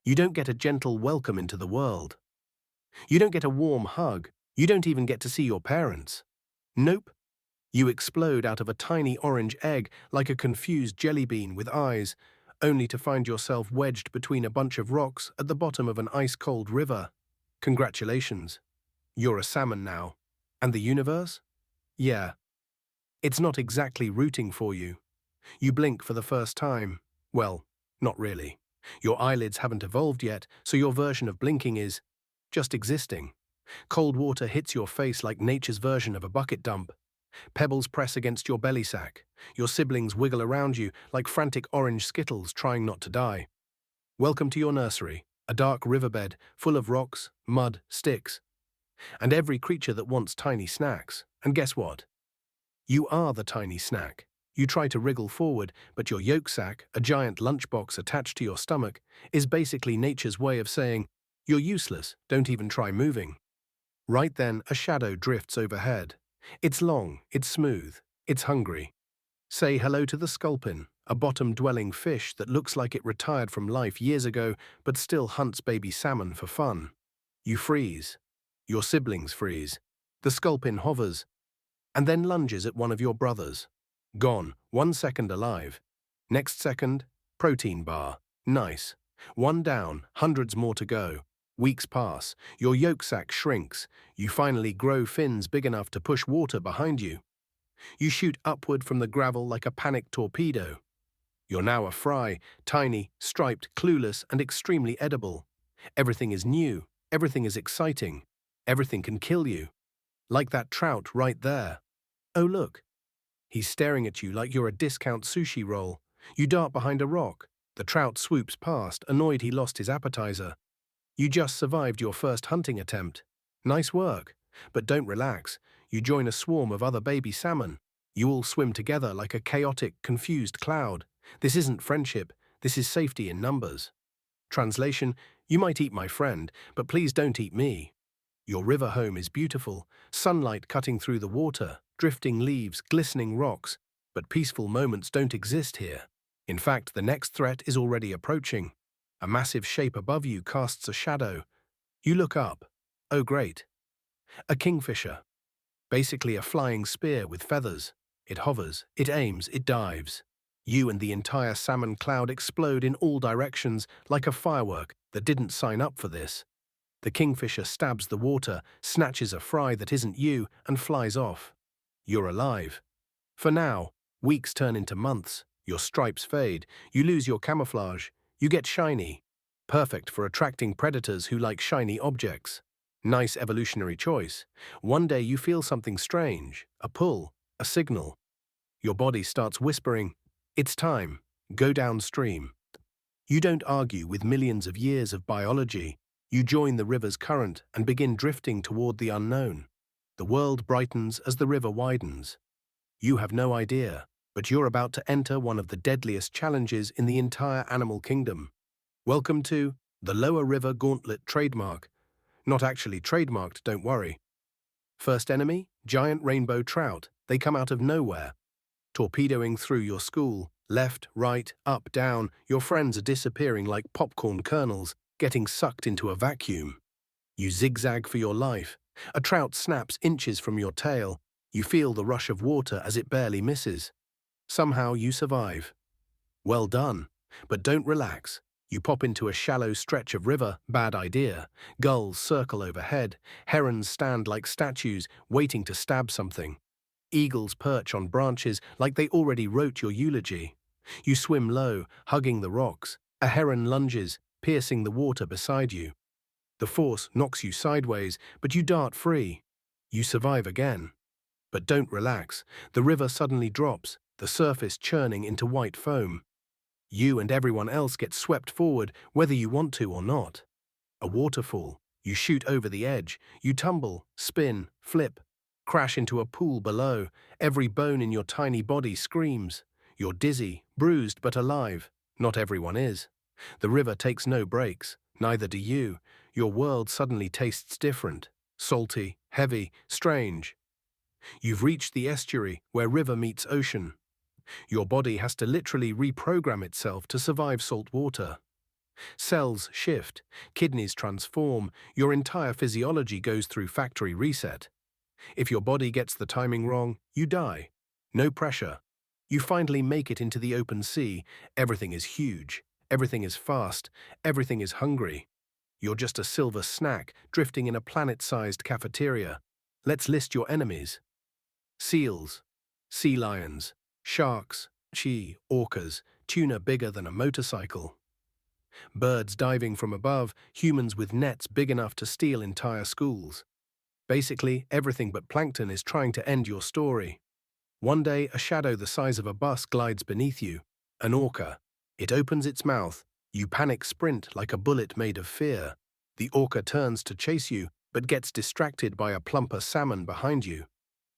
You don't get a gentle welcome into the world. You don't get a warm hug. You don't even get to see your parents. Nope. You explode out of a tiny orange egg like a confused jelly bean with eyes, only to find yourself wedged between a bunch of rocks at the bottom of an ice-cold river. Congratulations. You're a salmon now. And the universe? Yeah. It's not exactly rooting for you. You blink for the first time. Well, not really. Your eyelids haven't evolved yet, so your version of blinking is just existing. Cold water hits your face like nature's version of a bucket dump. Pebbles press against your belly sack. Your siblings wiggle around you like frantic orange skittles trying not to die. Welcome to your nursery, a dark riverbed full of rocks, mud, sticks, and every creature that wants tiny snacks. And guess what? You are the tiny snack. You try to wriggle forward, but your yolk sac, a giant lunchbox attached to your stomach, is basically nature's way of saying, "You're useless, don't even try moving." Right then, a shadow drifts overhead. It's long, it's smooth, it's hungry. Say hello to the sculpin, a bottom-dwelling fish that looks like it retired from life years ago but still hunts baby salmon for fun. You freeze. Your siblings freeze. The sculpin hovers, and then lunges at one of your brothers. Gone, 1 second alive. Next second, protein bar. Nice. One down, hundreds more to go. Weeks pass, your yolk sac shrinks. You finally grow fins big enough to push water behind you. You shoot upward from the gravel like a panicked torpedo. You're now a fry, tiny, striped, clueless, and extremely edible. Everything is new, everything is exciting, everything can kill you. Like that trout right there. Oh look, he's staring at you like you're a discount sushi roll. You dart behind a rock. The trout swoops past, annoyed he lost his appetizer. You just survived your first hunting attempt. Nice work. But don't relax. You join a swarm of other baby salmon. You all swim together like a chaotic, confused cloud. This isn't friendship. This is safety in numbers. Translation: you might eat my friend, but please don't eat me. Your river home is beautiful, sunlight cutting through the water, drifting leaves, glistening rocks, but peaceful moments don't exist here. In fact, the next threat is already approaching. A massive shape above you casts a shadow. You look up. Oh great. A kingfisher. Basically a flying spear with feathers. It hovers, it aims, it dives. You and the entire salmon cloud explode in all directions like a firework that didn't sign up for this. The kingfisher stabs the water, snatches a fry that isn't you, and flies off. You're alive. For now, weeks turn into months, your stripes fade, you lose your camouflage, you get shiny. Perfect for attracting predators who like shiny objects. Nice evolutionary choice. One day you feel something strange, a pull, a signal. Your body starts whispering, "It's time, go downstream." You don't argue with millions of years of biology. You join the river's current and begin drifting toward the unknown. The world brightens as the river widens. You have no idea, but you're about to enter one of the deadliest challenges in the entire animal kingdom. Welcome to the Lower River Gauntlet trademark. Not actually trademarked, don't worry. First enemy, giant rainbow trout. They come out of nowhere, torpedoing through your school. Left, right, up, down, your friends are disappearing like popcorn kernels, getting sucked into a vacuum. You zigzag for your life. A trout snaps inches from your tail. You feel the rush of water as it barely misses. Somehow you survive. Well done. But don't relax. You pop into a shallow stretch of river, bad idea. Gulls circle overhead. Herons stand like statues, waiting to stab something. Eagles perch on branches like they already wrote your eulogy. You swim low, hugging the rocks. A heron lunges, piercing the water beside you. The force knocks you sideways, but you dart free. You survive again. But don't relax. The river suddenly drops, the surface churning into white foam. You and everyone else get swept forward, whether you want to or not. A waterfall. You shoot over the edge. You tumble, spin, flip, crash into a pool below. Every bone in your tiny body screams. You're dizzy, bruised but alive. Not everyone is. The river takes no breaks. Neither do you. Your world suddenly tastes different. Salty, heavy, strange. You've reached the estuary where river meets ocean. Your body has to literally reprogram itself to survive salt water. Cells shift, kidneys transform, your entire physiology goes through factory reset. If your body gets the timing wrong, you die. No pressure. You finally make it into the open sea. Everything is huge. Everything is fast. Everything is hungry. You're just a silver snack drifting in a planet-sized cafeteria. Let's list your enemies. Seals, sea lions, sharks, orcas, tuna bigger than a motorcycle. Birds diving from above, humans with nets big enough to steal entire schools. Basically, everything but plankton is trying to end your story. One day, a shadow the size of a bus glides beneath you. An orca. It opens its mouth. You panic sprint like a bullet made of fear. The orca turns to chase you, but gets distracted by a plumper salmon behind you.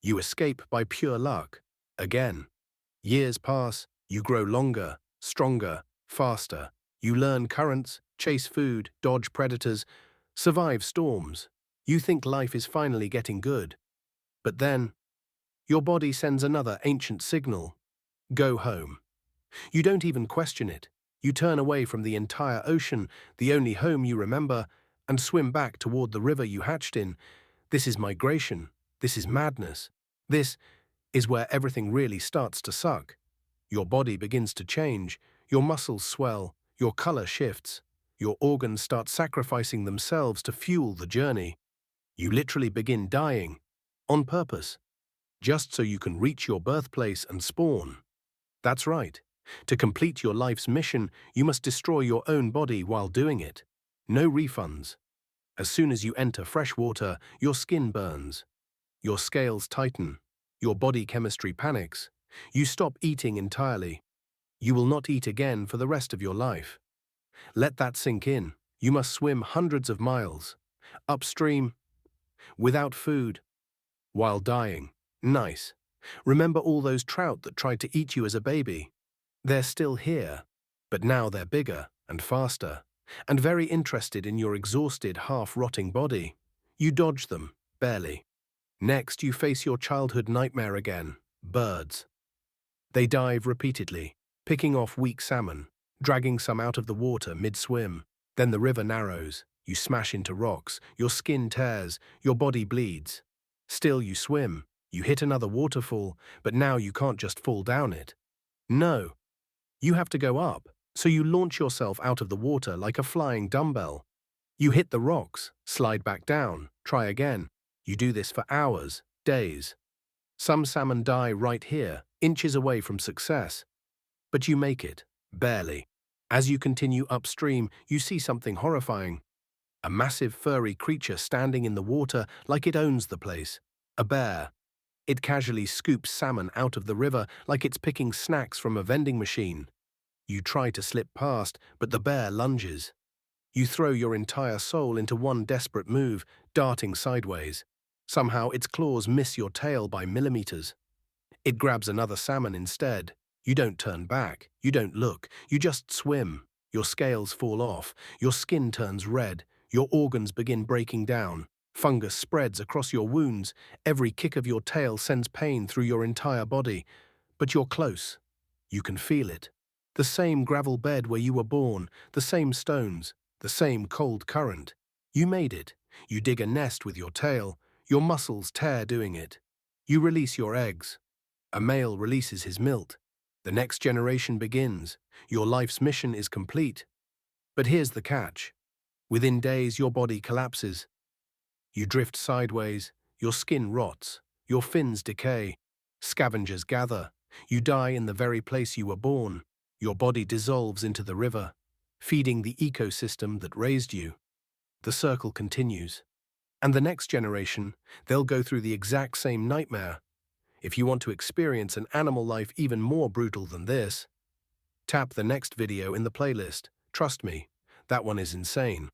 You escape by pure luck. Again. Years pass. You grow longer, stronger, faster. You learn currents, chase food, dodge predators, survive storms. You think life is finally getting good. But then, your body sends another ancient signal. Go home. You don't even question it. You turn away from the entire ocean, the only home you remember, and swim back toward the river you hatched in. This is migration. This is madness. This is where everything really starts to suck. Your body begins to change. Your muscles swell. Your color shifts. Your organs start sacrificing themselves to fuel the journey. You literally begin dying. On purpose. Just so you can reach your birthplace and spawn. That's right. To complete your life's mission, you must destroy your own body while doing it. No refunds. As soon as you enter fresh water, your skin burns. Your scales tighten. Your body chemistry panics. You stop eating entirely. You will not eat again for the rest of your life. Let that sink in. You must swim hundreds of miles. Upstream. Without food. While dying. Nice. Remember all those trout that tried to eat you as a baby? They're still here, but now they're bigger and faster, and very interested in your exhausted, half-rotting body. You dodge them, barely. Next, you face your childhood nightmare again, birds. They dive repeatedly, picking off weak salmon, dragging some out of the water mid-swim. Then the river narrows, you smash into rocks, your skin tears, your body bleeds. Still you swim, you hit another waterfall, but now you can't just fall down it. No. You have to go up, so you launch yourself out of the water like a flying dumbbell. You hit the rocks, slide back down, try again. You do this for hours, days. Some salmon die right here, inches away from success. But you make it, barely. As you continue upstream, you see something horrifying. A massive furry creature standing in the water like it owns the place. A bear. It casually scoops salmon out of the river like it's picking snacks from a vending machine. You try to slip past, but the bear lunges. You throw your entire soul into one desperate move, darting sideways. Somehow its claws miss your tail by millimeters. It grabs another salmon instead. You don't turn back, you don't look, you just swim. Your scales fall off, your skin turns red, your organs begin breaking down. Fungus spreads across your wounds, every kick of your tail sends pain through your entire body. But you're close. You can feel it. The same gravel bed where you were born, the same stones, the same cold current. You made it. You dig a nest with your tail. Your muscles tear doing it. You release your eggs. A male releases his milt. The next generation begins. Your life's mission is complete. But here's the catch. Within days, your body collapses. You drift sideways. Your skin rots. Your fins decay. Scavengers gather. You die in the very place you were born. Your body dissolves into the river, feeding the ecosystem that raised you. The circle continues. And the next generation, they'll go through the exact same nightmare. If you want to experience an animal life even more brutal than this, tap the next video in the playlist. Trust me, that one is insane.